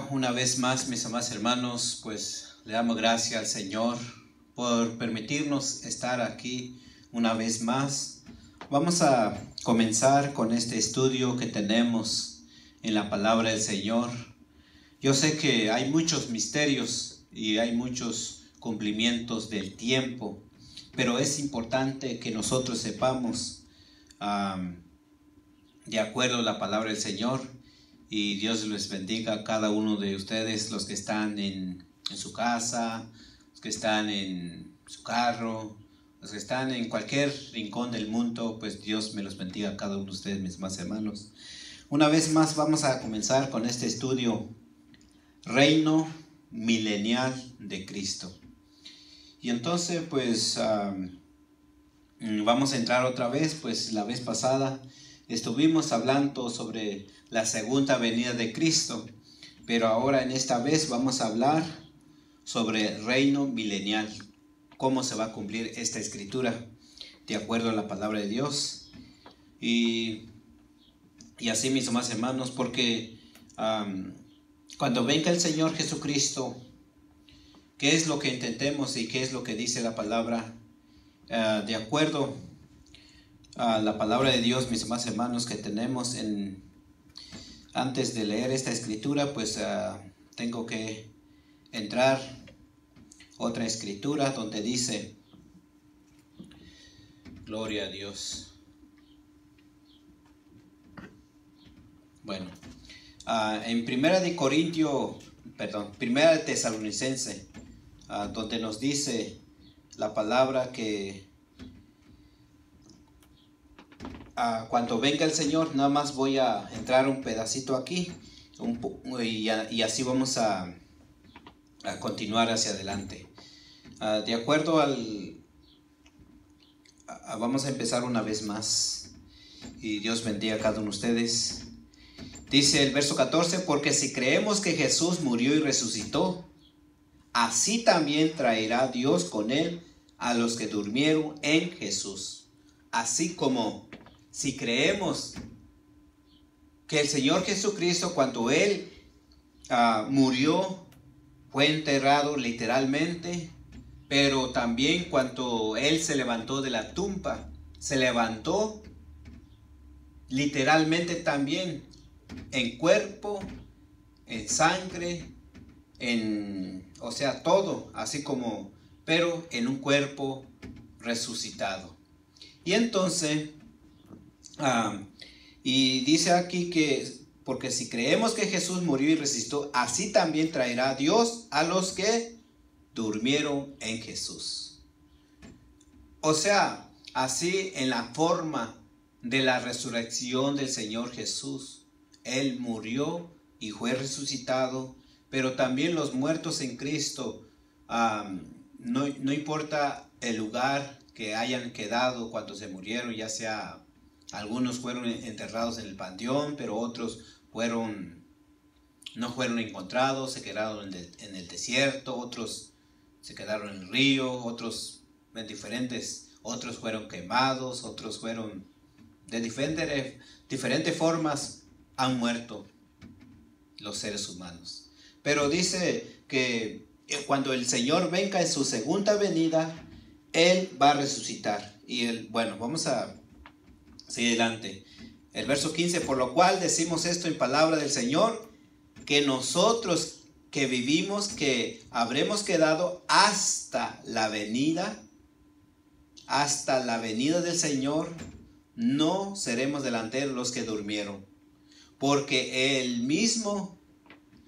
Una vez más, mis amados hermanos, pues le damos gracias al Señor por permitirnos estar aquí una vez más. Vamos a comenzar con este estudio que tenemos en la palabra del Señor. Yo sé que hay muchos misterios y hay muchos cumplimientos del tiempo, pero es importante que nosotros sepamos de acuerdo a la palabra del Señor. Y Dios les bendiga a cada uno de ustedes, los que están en su casa, los que están en su carro, los que están en cualquier rincón del mundo. Pues Dios me los bendiga a cada uno de ustedes, mis más hermanos. Una vez más vamos a comenzar con este estudio, Reino Milenial de Cristo. Y entonces pues vamos a entrar otra vez. Pues la vez pasada estuvimos hablando sobre la segunda venida de Cristo, pero ahora en esta vez vamos a hablar sobre el reino milenial, cómo se va a cumplir esta escritura de acuerdo a la palabra de Dios. Y así, mis amados hermanos, porque cuando venga el Señor Jesucristo, ¿qué es lo que intentemos y qué es lo que dice la palabra? De acuerdo a la palabra de Dios, mis amados hermanos, que tenemos antes de leer esta escritura, pues tengo que entrar otra escritura donde dice, gloria a Dios. Bueno, en Primera de Tesalonicense, donde nos dice la palabra que cuando venga el Señor, nada más voy a entrar un pedacito aquí y así vamos a continuar hacia adelante. De acuerdo vamos a empezar una vez más, y Dios bendiga a cada uno de ustedes. Dice el verso 14, porque si creemos que Jesús murió y resucitó, así también traerá Dios con él a los que durmieron en Jesús. Así como si creemos que el Señor Jesucristo, cuando Él murió, fue enterrado literalmente, pero también cuando Él se levantó de la tumba, se levantó literalmente también, en cuerpo, en sangre, o sea, todo, así como, pero en un cuerpo resucitado. Y entonces, y dice aquí que, porque si creemos que Jesús murió y resucitó, así también traerá Dios a los que durmieron en Jesús. O sea, así en la forma de la resurrección del Señor Jesús, Él murió y fue resucitado, pero también los muertos en Cristo, no importa el lugar que hayan quedado cuando se murieron, ya sea algunos fueron enterrados en el panteón, pero otros no fueron encontrados, se quedaron en el desierto, otros se quedaron en el río, otros otros fueron quemados, otros fueron de diferentes formas, han muerto los seres humanos. Pero dice que cuando el Señor venga en su segunda venida, Él va a resucitar. Y bueno, vamos a seguir adelante. El verso 15, por lo cual decimos esto en palabra del Señor, que nosotros que vivimos, que habremos quedado hasta la venida del Señor, no seremos delanteros los que durmieron. Porque el mismo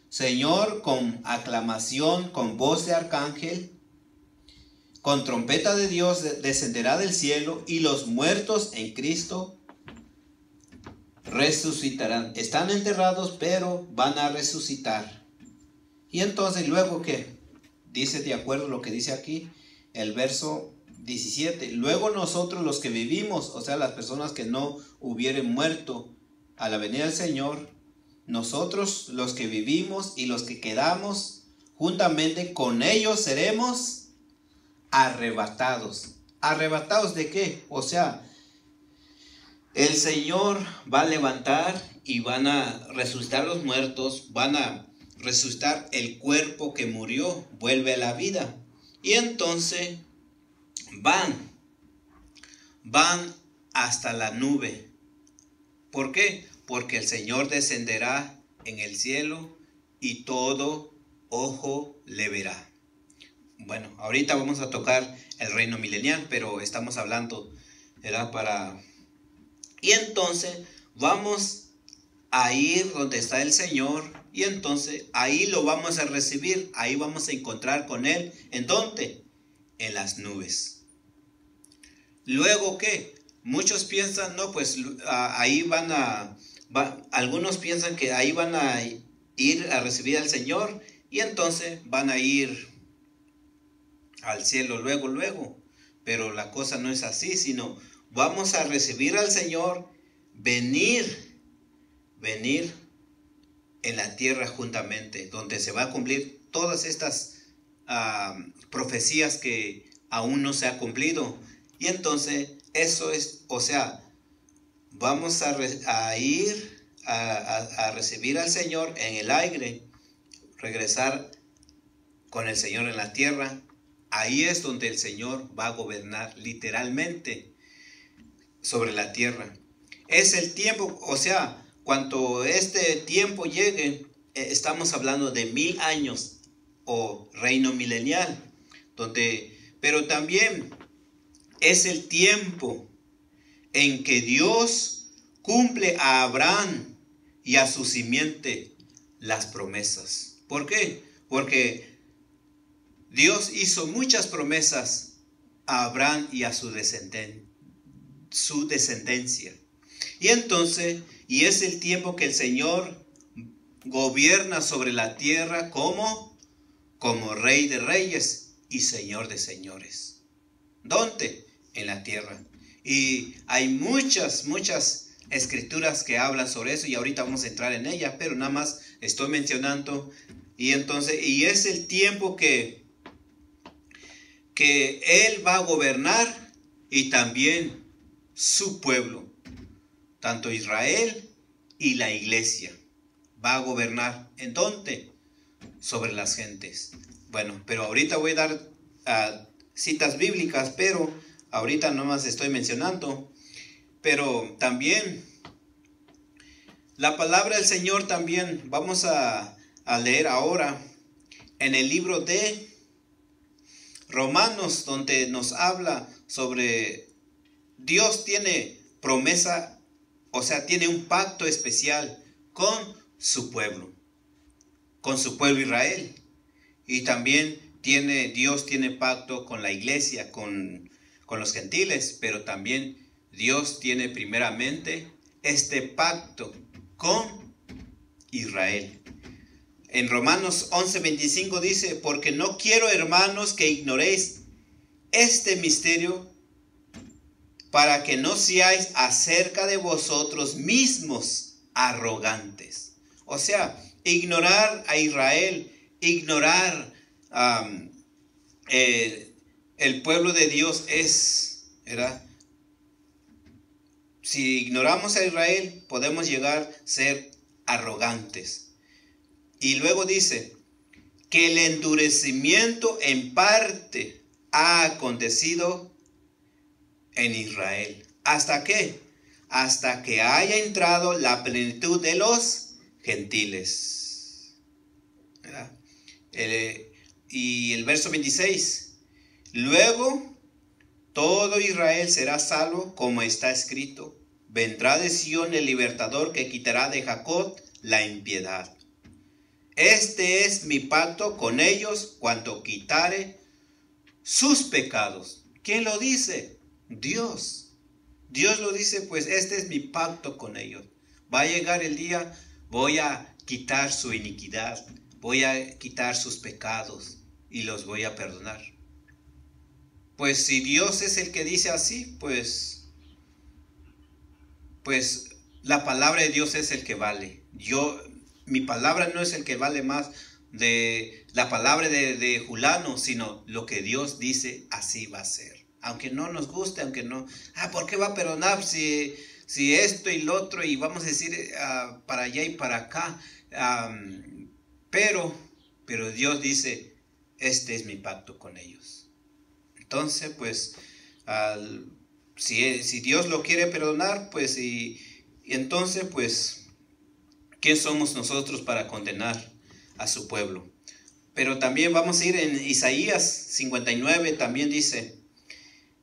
Señor, con aclamación, con voz de arcángel, con trompeta de Dios, descenderá del cielo, y los muertos en Cristo resucitarán. Están enterrados, pero van a resucitar. Y entonces luego que dice, de acuerdo a lo que dice aquí el verso 17, luego nosotros los que vivimos, o sea, las personas que no hubieren muerto a la venida del Señor, nosotros los que vivimos y los que quedamos juntamente con ellos seremos arrebatados. ¿Arrebatados de qué? O sea, el Señor va a levantar y van a resucitar los muertos, van a resucitar el cuerpo que murió, vuelve a la vida. Y entonces van hasta la nube. ¿Por qué? Porque el Señor descenderá en el cielo y todo ojo le verá. Bueno, ahorita vamos a tocar el reino milenial, pero estamos hablando, ¿verdad? Y entonces vamos a ir donde está el Señor, y entonces ahí lo vamos a recibir, ahí vamos a encontrar con Él. ¿En dónde? En las nubes. Luego, ¿qué? Muchos piensan, no, pues ahí algunos piensan que ahí van a ir a recibir al Señor, y entonces van a ir al cielo luego. Pero la cosa no es así, sino vamos a recibir al Señor, venir en la tierra juntamente, donde se va a cumplir todas estas profecías que aún no se ha cumplido. Y entonces eso es, o sea, vamos a ir a recibir al Señor en el aire, regresar con el Señor en la tierra. Ahí es donde el Señor va a gobernar literalmente sobre la tierra. Es el tiempo, o sea, cuando este tiempo llegue, estamos hablando de 1000 años o reino milenial, pero también es el tiempo en que Dios cumple a Abraham y a su simiente las promesas. ¿Por qué? Porque Dios hizo muchas promesas a Abraham y a su descendencia. Y entonces, y es el tiempo que el Señor gobierna sobre la tierra como Rey de Reyes y Señor de Señores. ¿Dónde? En la tierra. Y hay muchas escrituras que hablan sobre eso, y ahorita vamos a entrar en ellas, pero nada más estoy mencionando. Y entonces, y es el tiempo que Él va a gobernar, y también su pueblo, tanto Israel y la iglesia, va a gobernar. ¿En dónde? Sobre las gentes. Bueno, pero ahorita voy a dar citas bíblicas, pero ahorita nomás estoy mencionando. Pero también la palabra del Señor también vamos a leer ahora en el libro de Romanos, donde nos habla sobre Dios tiene promesa, o sea, tiene un pacto especial con su pueblo Israel. Y también Dios tiene pacto con la iglesia, con los gentiles, pero también Dios tiene primeramente este pacto con Israel. En Romanos 11:25 dice: porque no quiero, hermanos, que ignoréis este misterio, para que no seáis acerca de vosotros mismos arrogantes. O sea, ignorar a Israel, ignorar el pueblo de Dios ¿verdad? Si ignoramos a Israel, podemos llegar a ser arrogantes. Y luego dice que el endurecimiento en parte ha acontecido en Israel. ¿Hasta qué? Hasta que haya entrado la plenitud de los gentiles. ¿Verdad? Y el verso 26. Luego todo Israel será salvo, como está escrito: vendrá de Sión el libertador, que quitará de Jacob la impiedad. Este es mi pacto con ellos cuando quitare sus pecados. ¿Quién lo dice? Dios. Dios lo dice, pues este es mi pacto con ellos. Va a llegar el día, voy a quitar su iniquidad, voy a quitar sus pecados y los voy a perdonar. Pues si Dios es el que dice así, pues la palabra de Dios es el que vale. Mi palabra no es el que vale más de la palabra de Julano, sino lo que Dios dice, así va a ser. Aunque no nos guste, aunque no, ¿por qué va a perdonar si esto y lo otro? Y vamos a decir para allá y para acá. Pero Dios dice, este es mi pacto con ellos. Entonces, pues, si Dios lo quiere perdonar, pues, y entonces, pues, ¿quién somos nosotros para condenar a su pueblo? Pero también vamos a ir en Isaías 59, también dice,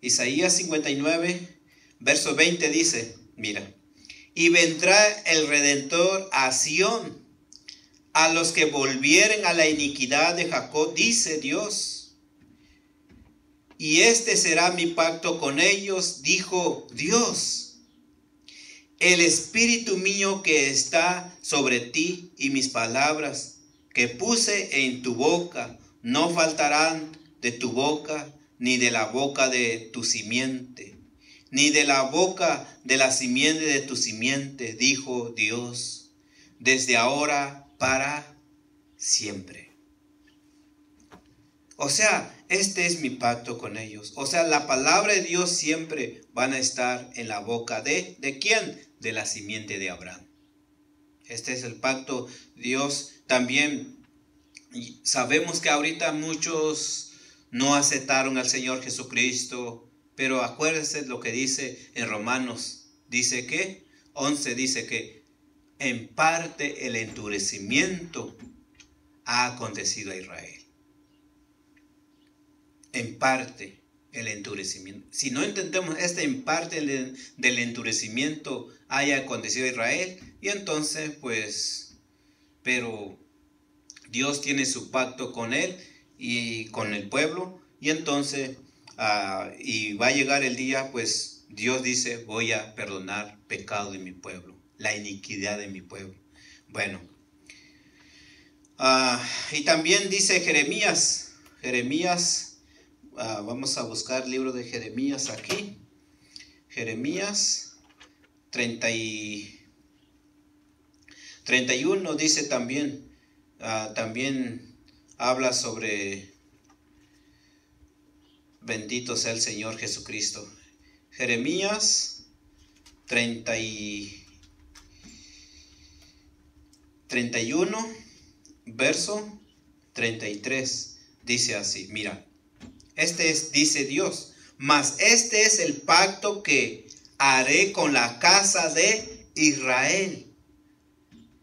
Isaías 59, verso 20 dice, mira, y vendrá el Redentor a Sión, a los que volvieren a la iniquidad de Jacob, dice Dios. Y este será mi pacto con ellos, dijo Dios. El espíritu mío que está sobre ti y mis palabras que puse en tu boca no faltarán de tu boca, ni de la boca de tu simiente, ni de la boca de la simiente de tu simiente, dijo Dios, desde ahora para siempre. O sea, este es mi pacto con ellos. O sea, la palabra de Dios siempre van a estar en la boca ¿de quién? De la simiente de Abraham. Este es el pacto. Dios también, sabemos que ahorita muchos no aceptaron al Señor Jesucristo, pero acuérdense lo que dice en Romanos. Dice que 11 dice que en parte el endurecimiento ha acontecido a Israel. En parte el endurecimiento. Si no entendemos en parte del endurecimiento haya acontecido a Israel, y entonces pues, pero Dios tiene su pacto con él y con el pueblo, y entonces, y va a llegar el día, pues Dios dice, voy a perdonar pecado de mi pueblo, la iniquidad de mi pueblo. Bueno, y también dice Jeremías, vamos a buscar el libro de Jeremías aquí. Jeremías 31 dice también, también habla sobre bendito sea el Señor Jesucristo. Jeremías 31, verso 33, dice así, mira. Dice Dios, mas este es el pacto que haré con la casa de Israel.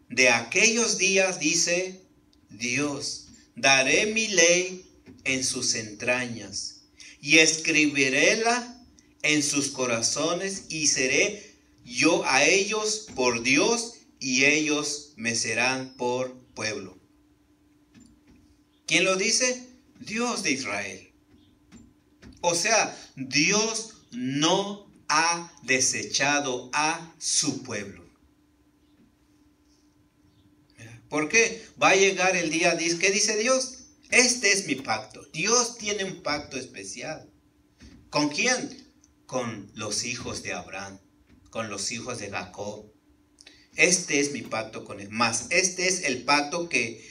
De aquellos días, dice Dios, daré mi ley en sus entrañas y escribiréla en sus corazones y seré yo a ellos por Dios y ellos me serán por pueblo. ¿Quién lo dice? Dios de Israel. O sea, Dios no ha desechado a su pueblo. ¿Por qué? Va a llegar el día, ¿qué dice Dios? Este es mi pacto. Dios tiene un pacto especial. ¿Con quién? Con los hijos de Abraham, con los hijos de Jacob. Este es mi pacto con él. Mas este es el pacto que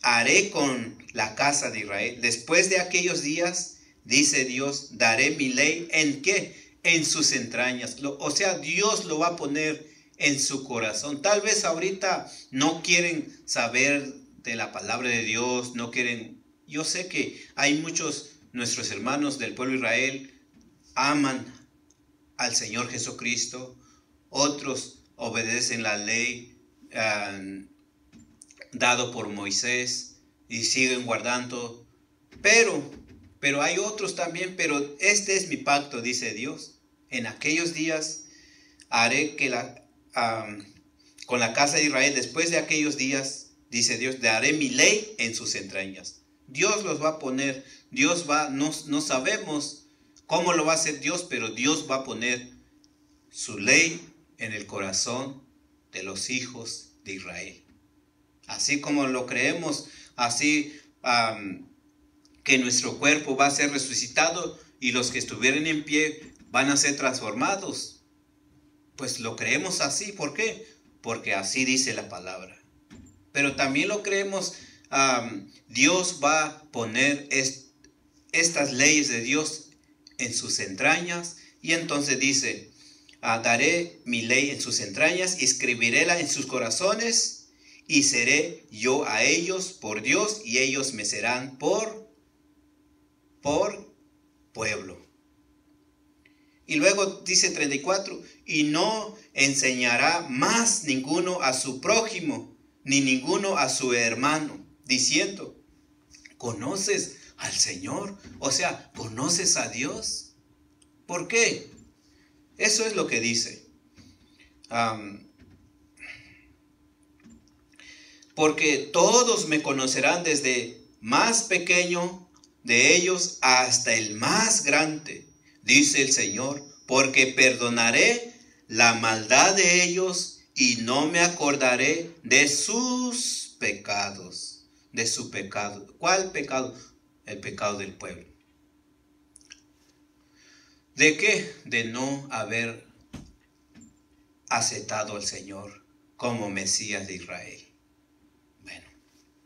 haré con la casa de Israel. Después de aquellos días, dice Dios, daré mi ley, ¿en qué? En sus entrañas. O sea, Dios lo va a poner en su corazón. Tal vez ahorita no quieren saber de la palabra de Dios, no quieren. Yo sé que hay muchos, nuestros hermanos del pueblo de Israel, aman al Señor Jesucristo. Otros obedecen la ley dado por Moisés y siguen guardando. Pero hay otros también, pero este es mi pacto, dice Dios. En aquellos días haré que con la casa de Israel, después de aquellos días, dice Dios, daré mi ley en sus entrañas. Dios los va a poner, no sabemos cómo lo va a hacer Dios, pero Dios va a poner su ley en el corazón de los hijos de Israel. Así como lo creemos, así que nuestro cuerpo va a ser resucitado y los que estuvieren en pie van a ser transformados. Pues lo creemos así. ¿Por qué? Porque así dice la palabra. Pero también lo creemos, Dios va a poner estas leyes de Dios en sus entrañas. Y entonces dice, daré mi ley en sus entrañas y escribiréla en sus corazones y seré yo a ellos por Dios, y ellos me serán por pueblo. Y luego dice 34, y no enseñará más ninguno a su prójimo, ni ninguno a su hermano, diciendo, ¿conoces al Señor? O sea, ¿conoces a Dios? ¿Por qué? Eso es lo que dice. Porque todos me conocerán, desde más pequeño de ellos hasta el más grande, dice el Señor, porque perdonaré la maldad de ellos y no me acordaré de sus pecados. De su pecado. ¿Cuál pecado? El pecado del pueblo. ¿De qué? De no haber aceptado al Señor como Mesías de Israel. Bueno,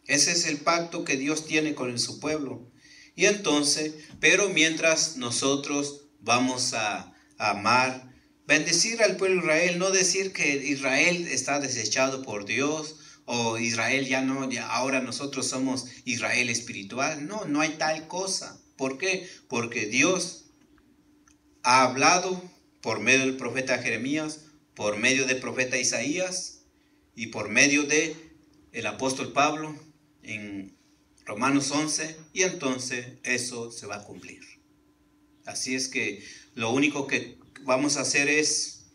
ese es el pacto que Dios tiene con su pueblo. Y entonces, pero mientras nosotros vamos a amar, bendecir al pueblo de Israel, no decir que Israel está desechado por Dios, o Israel ya no, ya ahora nosotros somos Israel espiritual. No, no hay tal cosa. ¿Por qué? Porque Dios ha hablado por medio del profeta Jeremías, por medio del profeta Isaías y por medio de el apóstol Pablo en Romanos 11, y entonces eso se va a cumplir. Así es que lo único que vamos a hacer es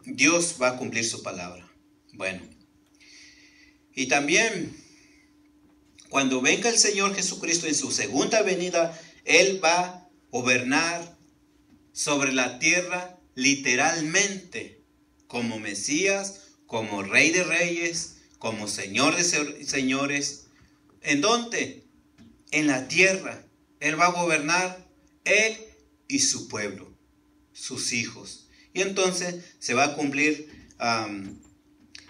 Dios va a cumplir su palabra. Bueno, y también cuando venga el Señor Jesucristo en su segunda venida, Él va a gobernar sobre la tierra literalmente, como Mesías, como Rey de Reyes, como Señor de Señores. ¿En dónde? En la tierra. Él va a gobernar, Él y su pueblo, sus hijos. Y entonces se va a cumplir,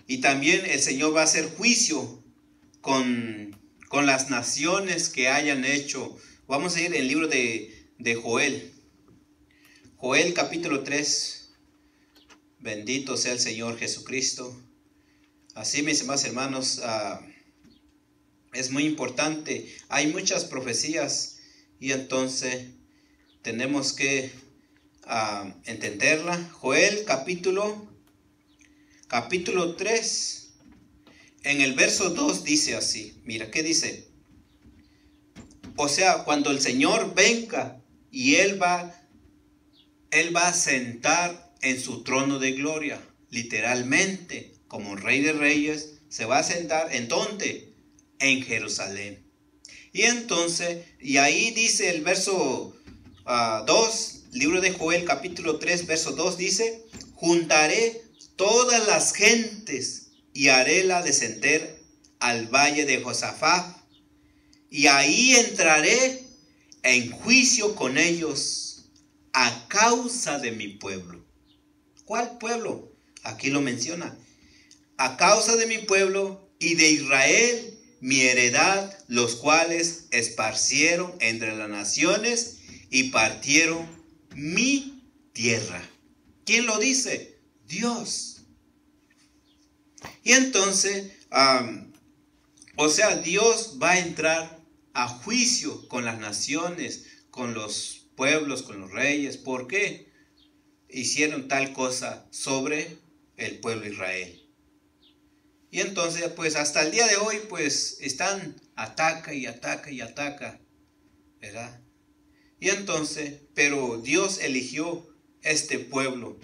y también el Señor va a hacer juicio con las naciones que hayan hecho. Vamos a ir en el libro de Joel. Joel capítulo 3. Bendito sea el Señor Jesucristo. Así, mis demás hermanos, es muy importante. Hay muchas profecías y entonces tenemos que entenderla. Joel capítulo 3. En el verso 2 dice así. Mira, ¿qué dice? O sea, cuando el Señor venga y Él va a sentar en su trono de gloria, literalmente, como Rey de Reyes, se va a sentar. ¿En dónde? En Jerusalén. Y entonces, y ahí dice el verso 2, libro de Joel capítulo 3, verso 2 dice, juntaré todas las gentes y haréla descender al valle de Josafat, y ahí entraré en juicio con ellos a causa de mi pueblo. ¿Cuál pueblo? Aquí lo menciona. A causa de mi pueblo y de Israel, mi heredad, los cuales esparcieron entre las naciones y partieron mi tierra. ¿Quién lo dice? Dios. Y entonces, o sea, Dios va a entrar a juicio con las naciones, con los pueblos, con los reyes. ¿Por qué? Hicieron tal cosa sobre el pueblo de Israel. Y entonces, pues hasta el día de hoy, pues están ataca y ataca y ataca, ¿verdad? Y entonces, pero Dios eligió este pueblo.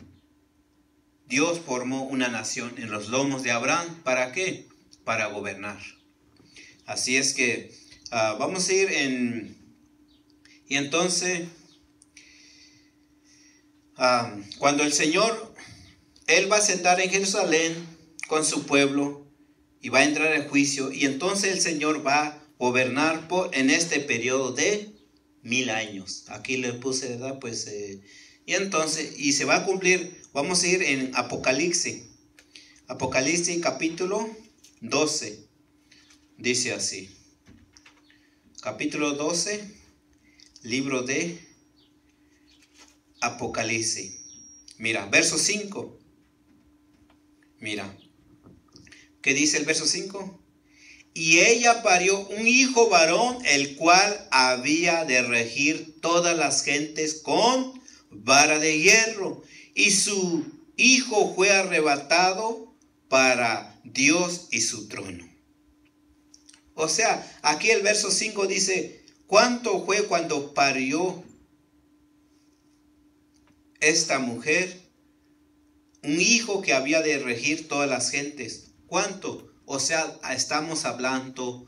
Dios formó una nación en los lomos de Abraham. ¿Para qué? Para gobernar. Así es que vamos a ir y entonces, cuando el Señor, Él va a sentar en Jerusalén con su pueblo y va a entrar en juicio, y entonces el Señor va a gobernar en este periodo de 1000 años. Aquí le puse, ¿verdad? Pues, y entonces, y se va a cumplir. Vamos a ir en Apocalipsis. Apocalipsis capítulo 12. Dice así. Capítulo 12, libro de Apocalipsis. Mira, verso 5. Mira, ¿Qué dice el verso 5? Y ella parió un hijo varón, el cual había de regir todas las gentes con vara de hierro. Y su hijo fue arrebatado para Dios y su trono. O sea, aquí el verso 5 dice, ¿cuánto fue cuando parió esta mujer? Un hijo que había de regir todas las gentes. ¿Cuánto? O sea, estamos hablando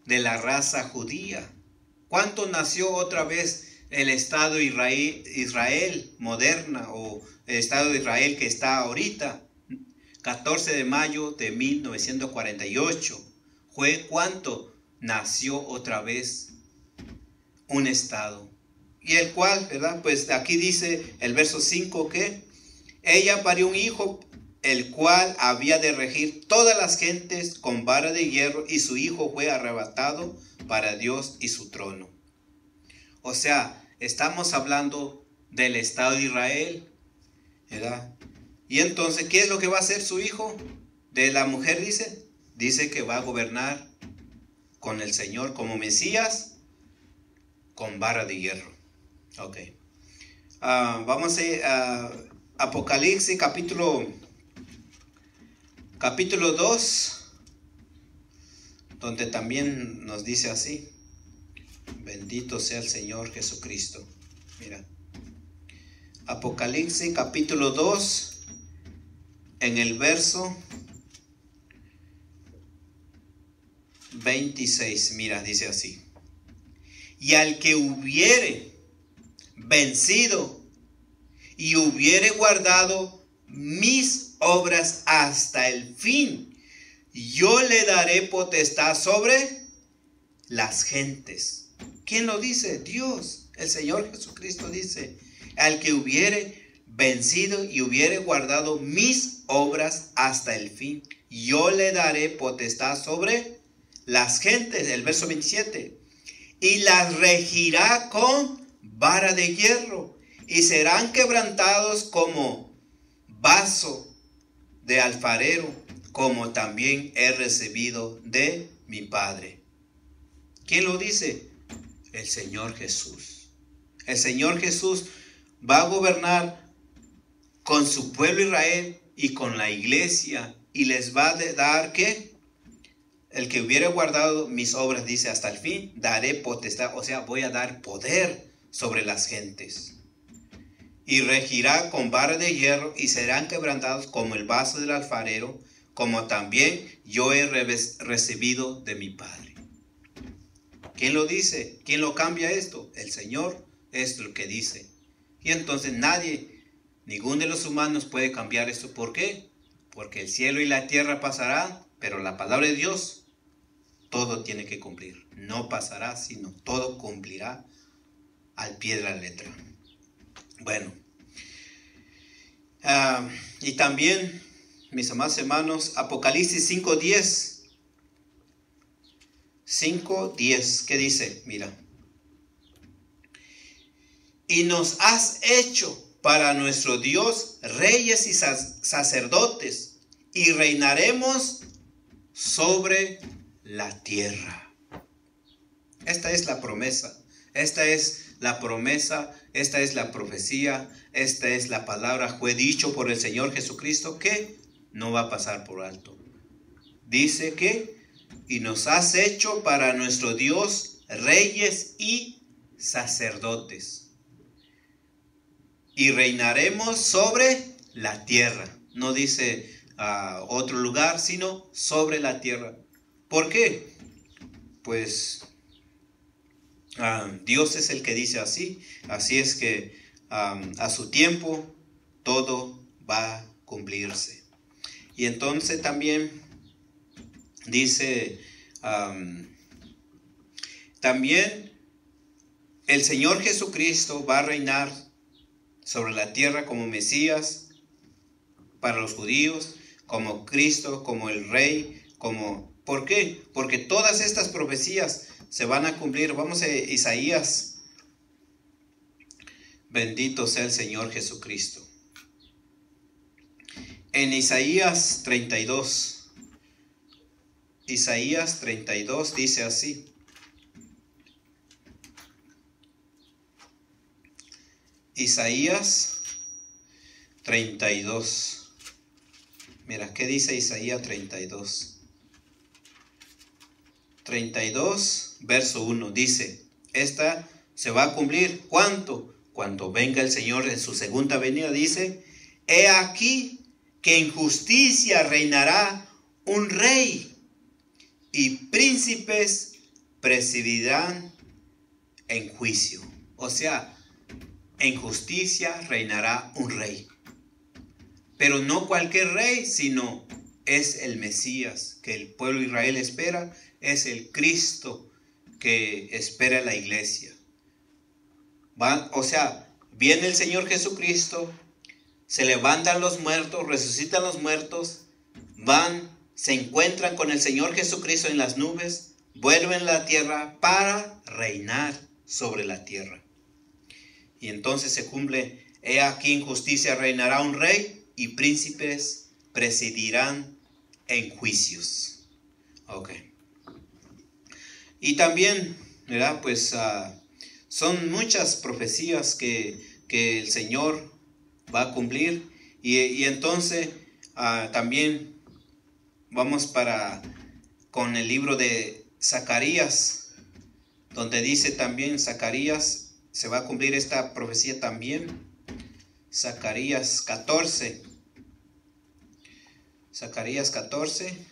de la raza judía. ¿Cuánto nació otra vez el Estado de Israel moderna o el Estado de Israel que está ahorita? 14 de mayo de 1948. ¿Fue cuánto nació otra vez un Estado? Y el cual, ¿verdad? Pues aquí dice el verso 5 que ella parió un hijo, el cual había de regir todas las gentes con vara de hierro, y su hijo fue arrebatado para Dios y su trono. O sea, estamos hablando del Estado de Israel, ¿verdad? Y entonces, ¿qué es lo que va a hacer su hijo? De la mujer dice que va a gobernar con el Señor como Mesías, con vara de hierro. Ok. Vamos a Apocalipsis capítulo 2, donde también nos dice así. Bendito sea el Señor Jesucristo. Mira. Apocalipsis capítulo 2, en el verso 26. Mira, dice así. Y al que hubiere vencido y hubiere guardado mis obras hasta el fin, yo le daré potestad sobre las gentes. ¿Quién lo dice? Dios. El Señor Jesucristo dice, al que hubiere vencido y hubiere guardado mis obras hasta el fin, yo le daré potestad sobre las gentes. El verso 27. Y las regirá con vara de hierro, y serán quebrantados como vaso de alfarero, como también he recibido de mi Padre. ¿Quién lo dice? El Señor Jesús. El Señor Jesús va a gobernar con su pueblo Israel y con la iglesia, y les va a dar ¿qué? El que hubiere guardado mis obras, dice, hasta el fin, daré potestad, o sea, voy a dar poder sobre las gentes. Y regirá con vara de hierro, y serán quebrantados como el vaso del alfarero, como también yo he recibido de mi Padre. ¿Quién lo dice? ¿Quién lo cambia esto? El Señor es lo que dice. Y entonces ninguno de los humanos puede cambiar esto. ¿Por qué? Porque el cielo y la tierra pasarán, pero la palabra de Dios, todo tiene que cumplir. No pasará, sino todo cumplirá al pie de la letra. Bueno, y también, mis amados hermanos, Apocalipsis 5:10. 5:10, ¿qué dice? Mira. Y nos has hecho para nuestro Dios reyes y sacerdotes, y reinaremos sobre la tierra. Esta es la promesa. Esta es la promesa, esta es la profecía, esta es la palabra, fue dicho por el Señor Jesucristo que no va a pasar por alto. Dice que, y nos has hecho para nuestro Dios reyes y sacerdotes, y reinaremos sobre la tierra. No dice otro lugar, sino sobre la tierra. ¿Por qué? Pues Dios es el que dice así. Así es que a su tiempo todo va a cumplirse. Y entonces también dice, también el Señor Jesucristo va a reinar sobre la tierra como Mesías para los judíos, como Cristo, como el Rey, ¿por qué? Porque todas estas profecías se van a cumplir. Vamos a Isaías. Bendito sea el Señor Jesucristo. En Isaías 32, Isaías 32 dice así. Isaías 32. Mira, ¿qué dice Isaías 32? 32, verso 1, dice, esta se va a cumplir, ¿cuánto? Cuando venga el Señor en su segunda venida, dice, he aquí que en justicia reinará un rey, y príncipes presidirán en juicio. O sea, en justicia reinará un rey. Pero no cualquier rey, sino es el Mesías que el pueblo de Israel espera, es el Cristo que espera la iglesia. O sea, viene el Señor Jesucristo, se levantan los muertos, resucitan los muertos, se encuentran con el Señor Jesucristo en las nubes, vuelven a la tierra para reinar sobre la tierra. Y entonces se cumple, he aquí en justicia reinará un rey y príncipes presidirán en juicios. Ok. Y también, ¿verdad? Pues son muchas profecías que el Señor va a cumplir. Y entonces también vamos con el libro de Zacarías, donde dice también Zacarías, se va a cumplir esta profecía también. Zacarías 14. Zacarías 14.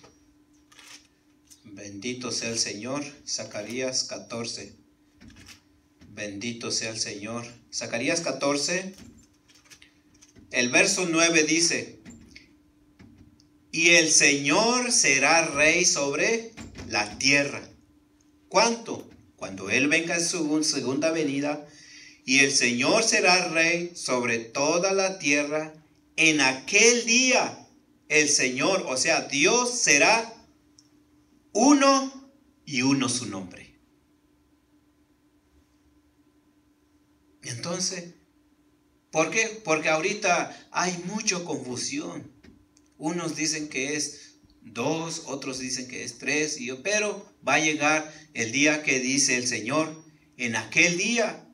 Bendito sea el Señor. Zacarías 14. Bendito sea el Señor. Zacarías 14. El verso 9 dice, y el Señor será rey sobre la tierra. ¿Cuánto? Cuando Él venga en su segunda venida. Y el Señor será rey sobre toda la tierra. En aquel día el Señor, o sea, Dios será uno y uno su nombre. Entonces, ¿por qué? Porque ahorita hay mucha confusión. Unos dicen que es 2, otros dicen que es 3, pero va a llegar el día que dice el Señor, en aquel día,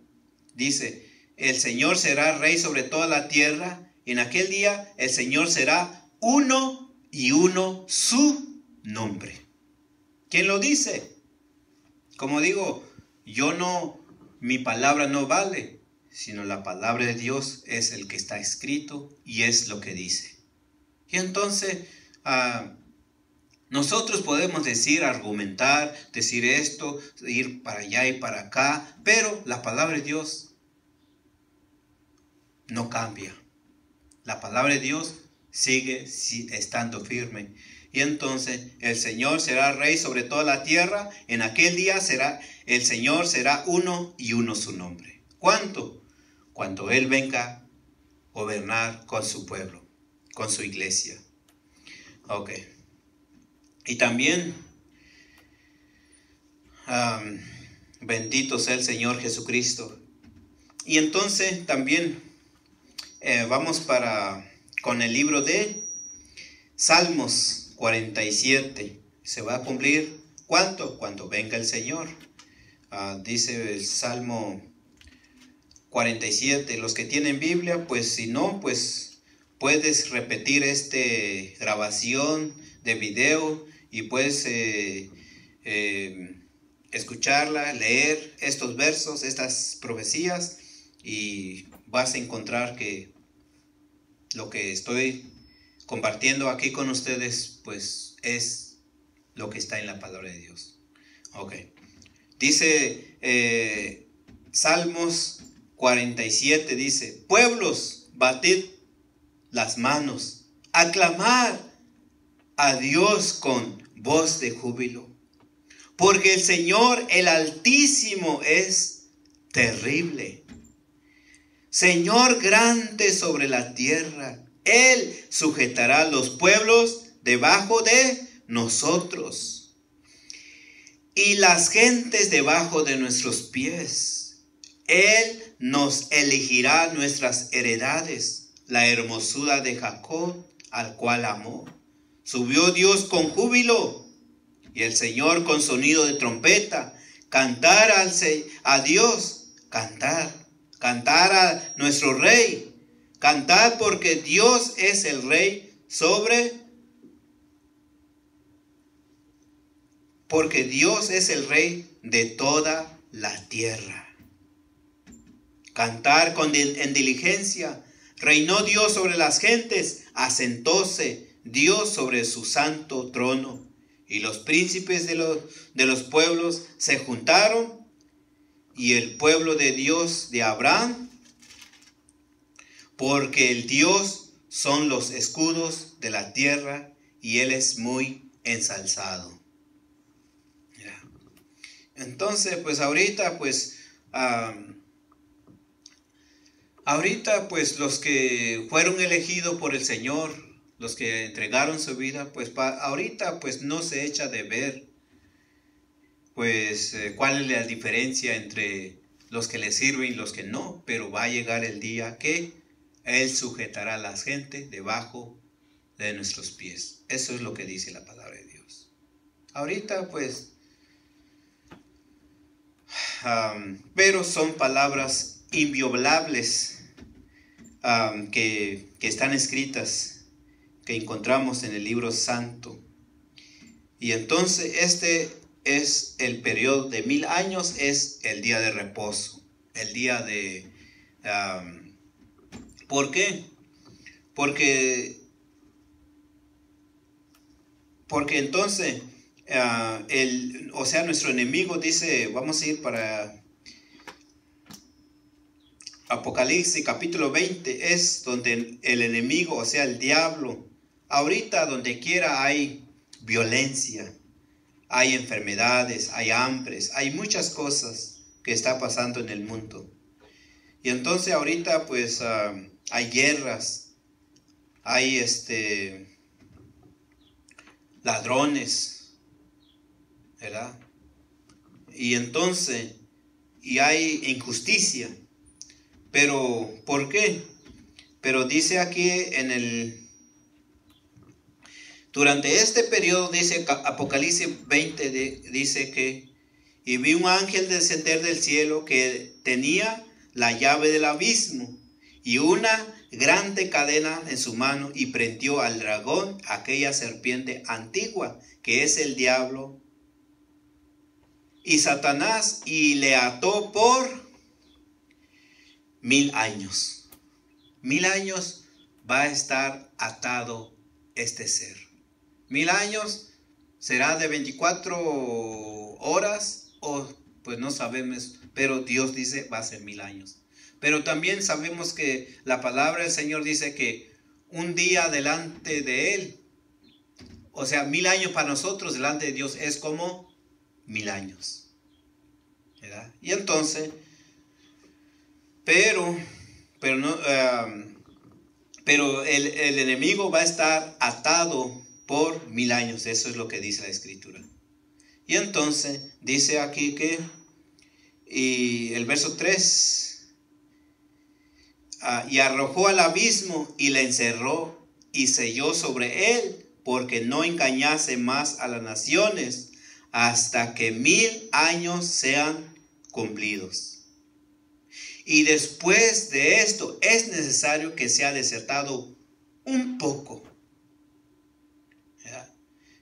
dice, el Señor será rey sobre toda la tierra. En aquel día el Señor será uno y uno su nombre. ¿Quién lo dice? Como digo, mi palabra no vale, sino la palabra de Dios es el que está escrito y es lo que dice. Y entonces nosotros podemos argumentar, decir esto, ir para allá y para acá, pero la palabra de Dios no cambia. La palabra de Dios sigue estando firme. Y entonces el Señor será rey sobre toda la tierra. En aquel día el Señor será uno y uno su nombre. ¿Cuánto? Cuando Él venga a gobernar con su pueblo, con su iglesia. Ok. Y también, bendito sea el Señor Jesucristo. Y entonces también vamos con el libro de Salmos 47. Se va a cumplir, ¿cuánto? Cuando venga el Señor. Dice el Salmo 47. Los que tienen Biblia, pues si no, pues puedes repetir esta grabación de video y puedes escucharla, leer estos versos, estas profecías, y vas a encontrar que lo que estoy compartiendo aquí con ustedes, pues es lo que está en la palabra de Dios. Ok. Dice Salmos 47, dice, pueblos, batid las manos, aclamad a Dios con voz de júbilo, porque el Señor, el Altísimo, es terrible. Señor grande sobre la tierra, Él sujetará los pueblos debajo de nosotros y las gentes debajo de nuestros pies. Él nos elegirá nuestras heredades, la hermosura de Jacob, al cual amó. Subió Dios con júbilo Y el Señor con sonido de trompeta, cantar a Dios, cantar a nuestro Rey, cantar porque Dios es el Rey porque Dios es el Rey de toda la tierra. Cantar en diligencia, reinó Dios sobre las gentes, asentóse Dios sobre su santo trono. Y los príncipes de los pueblos se juntaron, y el pueblo de Dios de Abraham, porque el Dios son los escudos de la tierra, y Él es muy ensalzado. Entonces, pues ahorita, los que fueron elegidos por el Señor, los que entregaron su vida, pues ahorita pues no se echa de ver cuál es la diferencia entre los que le sirven y los que no, pero va a llegar el día que Él sujetará a la gente debajo de nuestros pies. Eso es lo que dice la palabra de Dios. Ahorita pero son palabras inviolables que están escritas, que encontramos en el libro santo. Y entonces este es el periodo de 1000 años, es el día de reposo, el día de... ¿por qué? Porque entonces, nuestro enemigo dice, vamos a ir para Apocalipsis capítulo 20, es donde el enemigo, o sea, el diablo, ahorita donde quiera hay violencia, hay enfermedades, hay hambres, hay muchas cosas que está pasando en el mundo. Y entonces ahorita hay guerras, hay ladrones, ¿verdad? Y entonces, y hay injusticia. Pero, ¿por qué? Pero dice aquí durante este periodo, dice Apocalipsis 20, dice que, y vi un ángel descender del cielo que tenía la llave del abismo y una grande cadena en su mano, y prendió al dragón, aquella serpiente antigua, que es el diablo y Satanás, y le ató por 1000 años. 1000 años va a estar atado este ser. 1000 años será de 24 horas o pues no sabemos, pero Dios dice va a ser 1000 años. Pero también sabemos que la palabra del Señor dice que un día delante de Él, o sea, 1000 años para nosotros delante de Dios es como 1000 años, ¿verdad? Y entonces, pero el enemigo va a estar atado por 1000 años. Eso es lo que dice la Escritura. Y entonces dice aquí y el verso 3, y arrojó al abismo y le encerró y selló sobre él, porque no engañase más a las naciones hasta que 1000 años sean cumplidos. Y después de esto es necesario que sea desertado un poco. ¿Ya?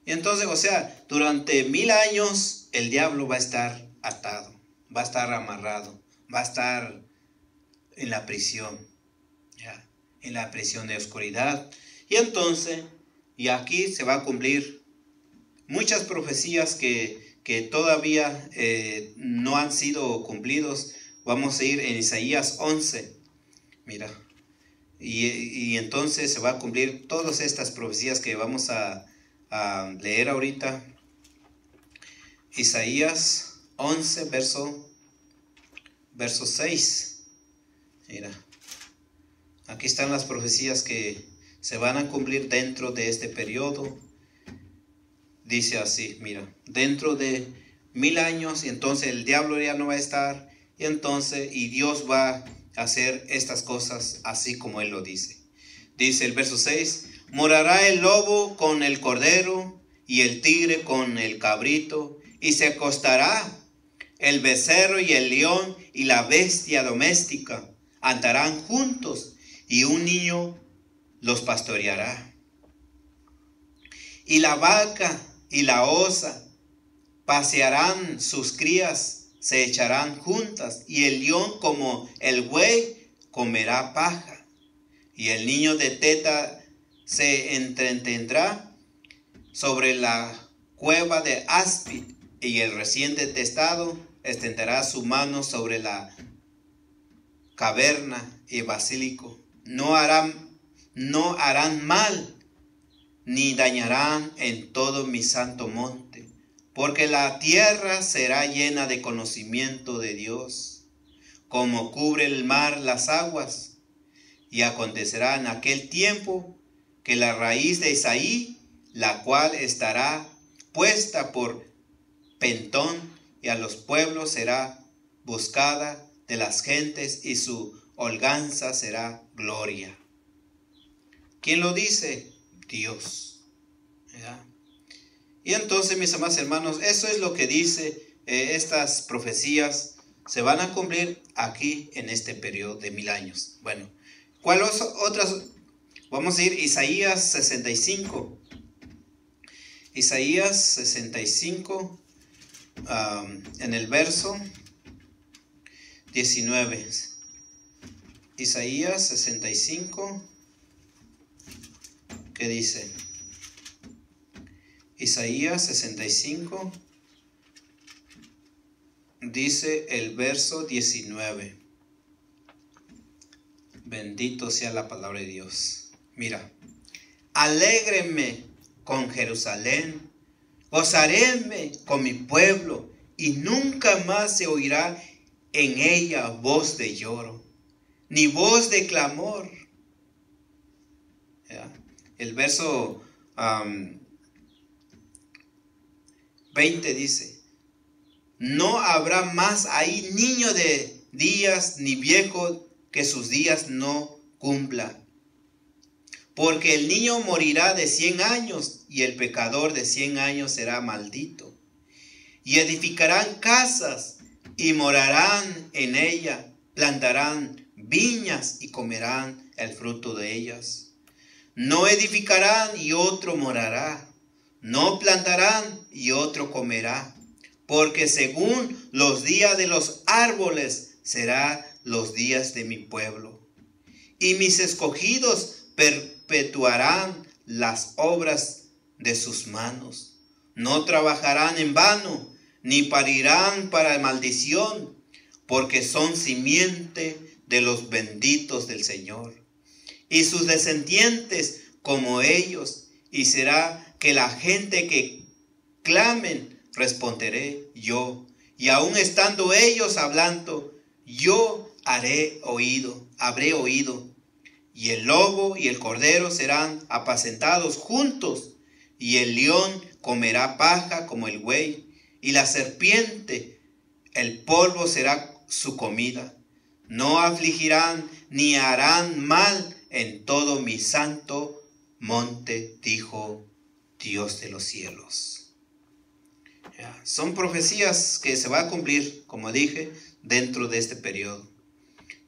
Y entonces, o sea, durante 1000 años el diablo va a estar atado, va a estar amarrado, va a estar en la prisión, ¿ya? En la prisión de oscuridad. Y entonces, y aquí se va a cumplir muchas profecías que todavía no han sido cumplidos. Vamos a ir en Isaías 11, mira, y entonces se va a cumplir todas estas profecías que vamos a leer ahorita. Isaías 11, verso 6, mira, aquí están las profecías que se van a cumplir dentro de este periodo. Dice así, mira, dentro de 1000 años, y entonces el diablo ya no va a estar. Y entonces, y Dios va a hacer estas cosas así como Él lo dice. Dice el verso 6, morará el lobo con el cordero, y el tigre con el cabrito, y se acostará el becerro y el león y la bestia doméstica, andarán juntos, y un niño los pastoreará. Y la vaca y la osa pasearán sus crías, se echarán juntas, y el león como el buey comerá paja, y el niño de teta se entretendrá sobre la cueva de áspid, y el recién detestado extenderá su mano sobre la caverna y basílico. No harán mal, ni dañarán en todo mi santo monte, porque la tierra será llena de conocimiento de Dios, como cubre el mar las aguas. Y acontecerá en aquel tiempo que la raíz de Isaí, la cual estará puesta por pentón, y a los pueblos será buscada de las gentes, y su holganza será gloria. ¿Quién lo dice? Dios. ¿Verdad? Y entonces, mis amados hermanos, eso es lo que dice estas profecías se van a cumplir aquí en este periodo de 1000 años. Bueno, ¿cuáles otras? Vamos a ir a Isaías 65. Isaías 65, en el verso 19. Isaías 65, ¿qué dice? Isaías 65, dice el verso 19. Bendito sea la palabra de Dios. Mira, alégrenme con Jerusalén, gozaréme con mi pueblo, y nunca más se oirá en ella voz de lloro, ni voz de clamor. ¿Ya? El verso 20 dice: no habrá más ahí niño de días, ni viejo que sus días no cumpla. Porque el niño morirá de 100 años, y el pecador de 100 años será maldito. Y edificarán casas, y morarán en ella, plantarán viñas, y comerán el fruto de ellas. No edificarán, y otro morará. No plantarán, y otro comerá. Porque según los días de los árboles serán los días de mi pueblo. Y mis escogidos perpetuarán las obras de sus manos. No trabajarán en vano, ni parirán para maldición, porque son simiente de los benditos del Señor. Y sus descendientes como ellos, y será que la gente que clamen, responderé yo, y aun estando ellos hablando, yo habré oído. Y el lobo y el cordero serán apacentados juntos, y el león comerá paja como el buey, y la serpiente, el polvo será su comida. No afligirán ni harán mal en todo mi santo monte, dijo Dios de los cielos. Son profecías que se van a cumplir, como dije, dentro de este periodo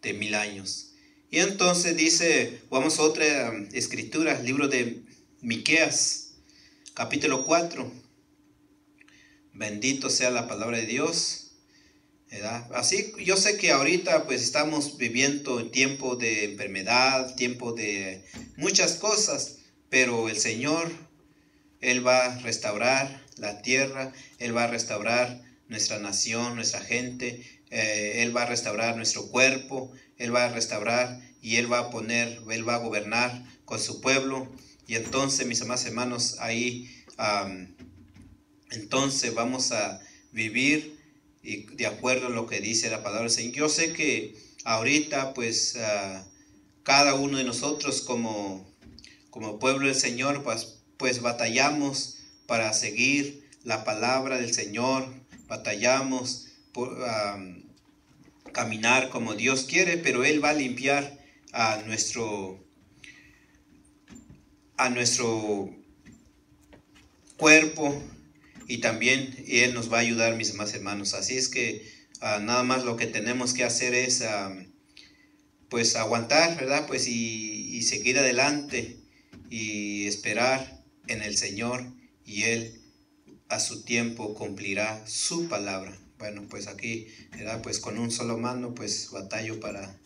de 1000 años. Y entonces dice, vamos a otra escritura, libro de Miqueas, capítulo 4. Bendito sea la palabra de Dios, ¿verdad? Así, yo sé que ahorita pues estamos viviendo en tiempo de enfermedad, tiempo de muchas cosas, pero el Señor, Él va a restaurar la tierra, Él va a restaurar nuestra nación, nuestra gente, Él va a restaurar nuestro cuerpo, Él va a restaurar y Él va a gobernar con su pueblo. Y entonces, mis amados hermanos, ahí entonces vamos a vivir y de acuerdo a lo que dice la palabra del Señor. Yo sé que ahorita pues cada uno de nosotros como pueblo del Señor pues batallamos para seguir la palabra del Señor, batallamos por caminar como Dios quiere, pero Él va a limpiar a nuestro cuerpo, y también Él nos va a ayudar, mis demás hermanos. Así es que nada más lo que tenemos que hacer es pues aguantar, ¿verdad? Pues y seguir adelante y esperar en el Señor, y Él a su tiempo cumplirá su palabra. Bueno, pues aquí, ¿verdad? Pues con un solo mano, pues batallo para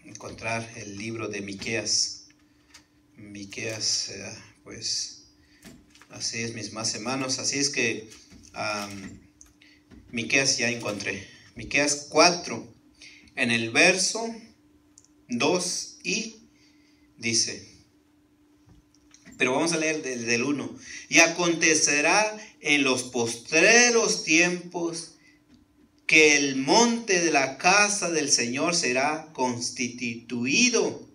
encontrar el libro de Miqueas. Miqueas, pues así es, mis más hermanos. Así es que Miqueas ya encontré. Miqueas 4, en el verso 2 y dice, pero vamos a leer del 1. Y acontecerá en los postreros tiempos que el monte de la casa del Señor será constituido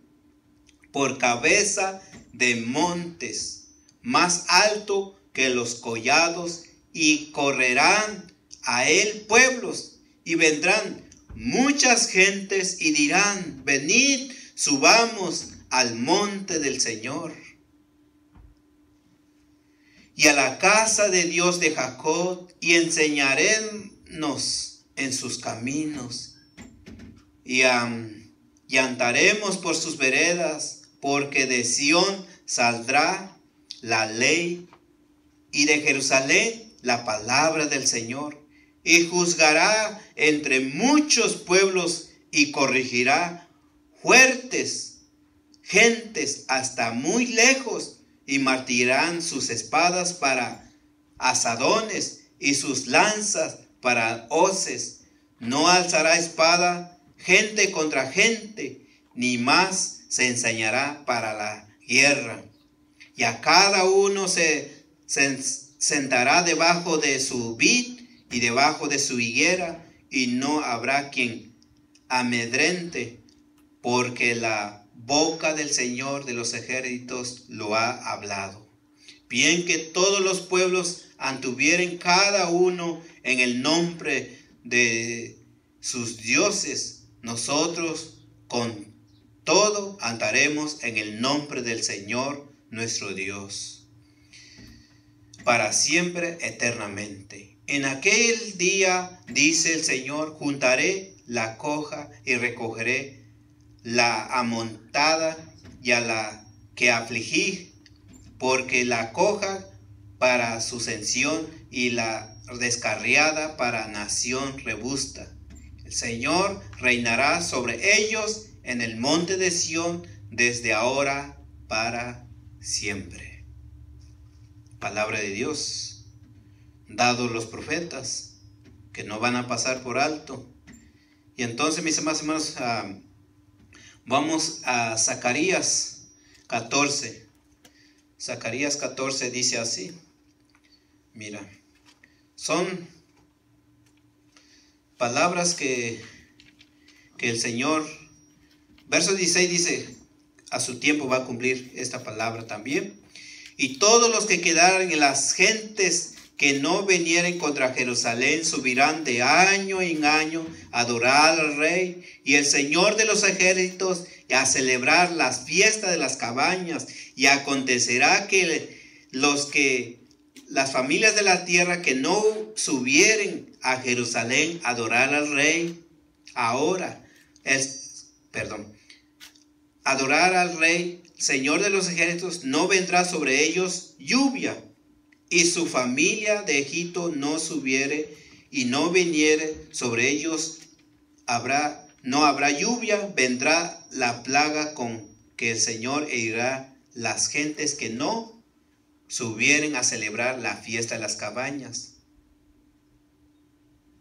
por cabeza de montes, más alto que los collados, y correrán a él pueblos, y vendrán muchas gentes y dirán, venid, subamos al monte del Señor y a la casa de Dios de Jacob, y enseñarémonos en sus caminos, y andaremos por sus veredas, porque de Sión saldrá la ley, y de Jerusalén la palabra del Señor, y juzgará entre muchos pueblos, y corregirá fuertes gentes hasta muy lejos, y martirán sus espadas para asadones y sus lanzas para hoces. No alzará espada gente contra gente, ni más se ensañará para la guerra. Y a cada uno se sentará debajo de su vid y debajo de su higuera, y no habrá quien amedrente, porque la boca del Señor de los ejércitos lo ha hablado. Bien que todos los pueblos anduvieren cada uno en el nombre de sus dioses, nosotros con todo andaremos en el nombre del Señor nuestro Dios, para siempre eternamente. En aquel día, dice el Señor, juntaré la coja y recogeré la amontada y a la que afligí, porque la coja para su censión y la descarriada para nación robusta. El Señor reinará sobre ellos en el monte de Sión desde ahora para siempre. Palabra de Dios, dados los profetas, que no van a pasar por alto. Y entonces, mis amados hermanos, vamos a Zacarías 14. Zacarías 14 dice así. Mira, son palabras que el Señor, verso 16 dice, a su tiempo va a cumplir esta palabra también. Y todos los que quedaren en las gentes que no vinieren contra Jerusalén subirán de año en año a adorar al Rey y el Señor de los ejércitos, y a celebrar las fiestas de las cabañas. Y acontecerá que las familias de la tierra que no subieren a Jerusalén a adorar al Rey, adorar al Rey, Señor de los ejércitos, no vendrá sobre ellos lluvia, y su familia de Egipto no subiere y no viniere sobre ellos, no habrá lluvia, vendrá la plaga con que el Señor herirá las gentes que no subieren a celebrar la fiesta de las cabañas.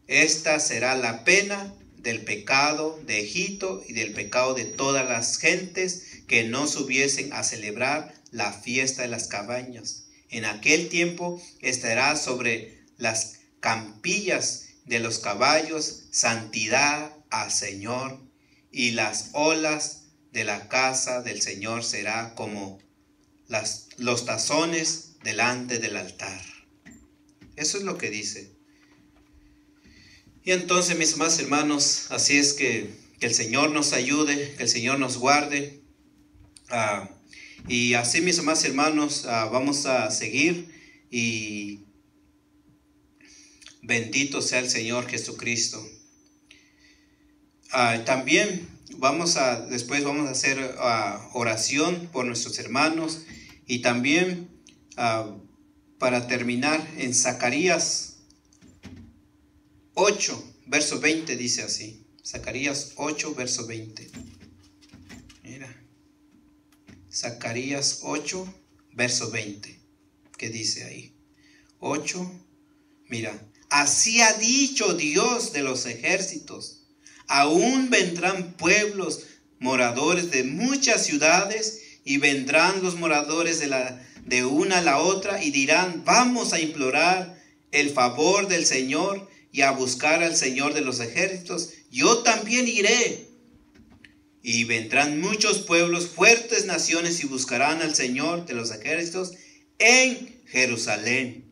Esta será la pena del pecado de Egipto y del pecado de todas las gentes que no subiesen a celebrar la fiesta de las cabañas. En aquel tiempo estará sobre las campillas de los caballos santidad al Señor, y las olas de la casa del Señor será como los tazones delante del altar. Eso es lo que dice. Y entonces, mis amados hermanos, así es que el Señor nos ayude, que el Señor nos guarde. Y así, mis amados hermanos, vamos a seguir, y bendito sea el Señor Jesucristo. También después vamos a hacer oración por nuestros hermanos, y también para terminar en Zacarías 8, verso 20 dice así. Zacarías 8, verso 20. Mira. Zacarías 8, verso 20. ¿Qué dice ahí? 8. Mira. Así ha dicho Dios de los ejércitos. Aún vendrán pueblos, moradores de muchas ciudades, y vendrán los moradores de una a la otra, y dirán: vamos a implorar el favor del Señor y a buscar al Señor de los ejércitos. Yo también iré. Y vendrán muchos pueblos, fuertes naciones, y buscarán al Señor de los ejércitos en Jerusalén,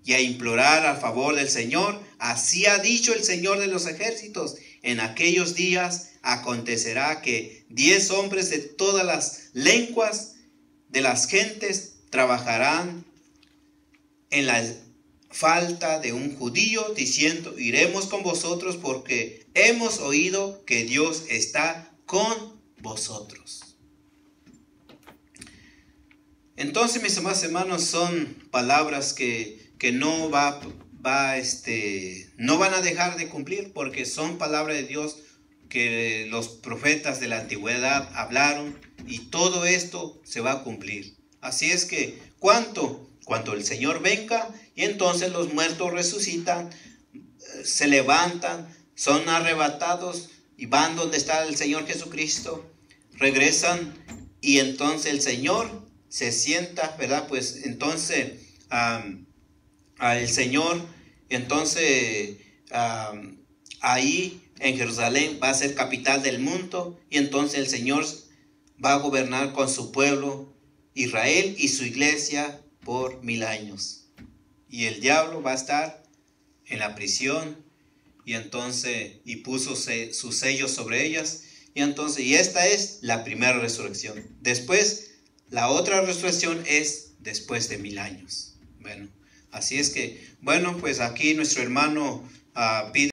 y a implorar al favor del Señor. Así ha dicho el Señor de los ejércitos: en aquellos días acontecerá que 10 hombres de todas las lenguas de las gentes trabajarán en la falta de un judío, diciendo: iremos con vosotros, porque hemos oído que Dios está con vosotros. Entonces, mis amados hermanos, son palabras que no no van a dejar de cumplir, porque son palabras de Dios que los profetas de la antigüedad hablaron, y todo esto se va a cumplir. Así es que cuando el Señor venga, y entonces los muertos resucitan, se levantan, son arrebatados y van donde está el Señor Jesucristo, regresan, y entonces el Señor se sienta, ¿verdad? Pues entonces el Señor, entonces ahí en Jerusalén va a ser capital del mundo, y entonces el Señor va a gobernar con su pueblo Israel y su iglesia por 1000 años. Y el diablo va a estar en la prisión, y entonces, y puso sus sellos sobre ellas, y entonces, y esta es la primera resurrección. Después, la otra resurrección es después de 1000 años. Bueno, así es que, bueno, pues aquí nuestro hermano pide